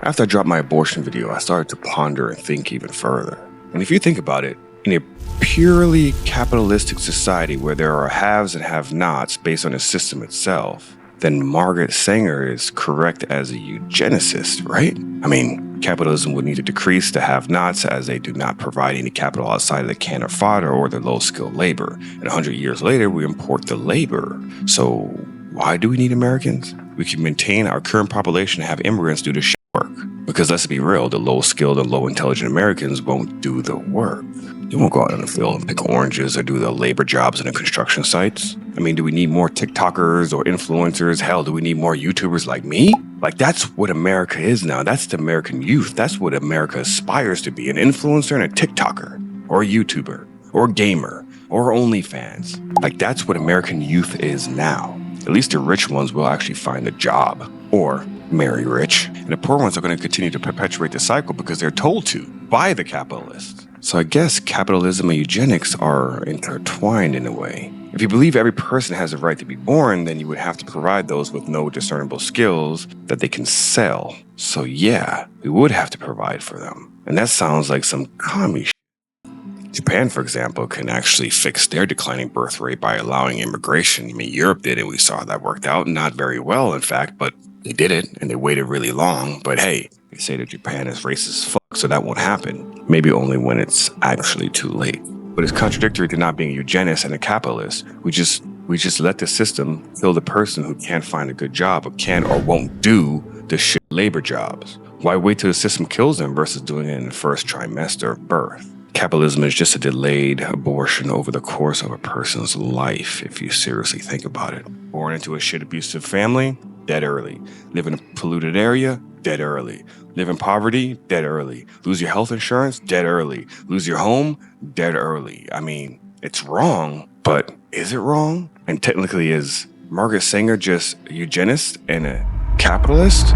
After I dropped my abortion video, I started to ponder and think even further. And if you think about it, in a purely capitalistic society where there are haves and have-nots based on the system itself, then Margaret Sanger is correct as a eugenicist, right? I mean, capitalism would need to decrease the have-nots as they do not provide any capital outside of the can of fodder or the low-skilled labor. And 100 years later, we import the labor. So why do we need Americans? We can maintain our current population and have immigrants do the shit work. Because let's be real, the low-skilled and low-intelligent Americans won't do the work. They won't go out in the field and pick oranges or do the labor jobs in the construction sites. I mean, do we need more TikTokers or influencers? Hell, do we need more YouTubers like me? Like, that's what America is now. That's the American youth. That's what America aspires to be, an influencer and a TikToker, or a YouTuber, or a gamer, or OnlyFans. Like, that's what American youth is now. At least the rich ones will actually find a job, or marry rich. And the poor ones are going to continue to perpetuate the cycle because they're told to by the capitalists. So I guess capitalism and eugenics are intertwined in a way. If you believe every person has a right to be born, then you would have to provide those with no discernible skills that they can sell. So yeah, we would have to provide for them. And that sounds like some commie shit. Japan, for example, can actually fix their declining birth rate by allowing immigration. I mean, Europe did it. We saw that worked out. Not very well, in fact, but they did it and they waited really long. But hey, they say that Japan is racist as fuck, so that won't happen. Maybe only when it's actually too late. But it's contradictory to not being a eugenist and a capitalist. We just let the system kill the person who can't find a good job or can or won't do the shit labor jobs. Why wait till the system kills them versus doing it in the first trimester of birth? Capitalism is just a delayed abortion over the course of a person's life, if you seriously think about it. Born into a shit abusive family, dead early. Live in a polluted area, dead early. Live in poverty, dead early. Lose your health insurance, dead early. Lose your home, dead early. I mean, it's wrong, but is it wrong? And technically, is Margaret Sanger just a eugenist and a capitalist?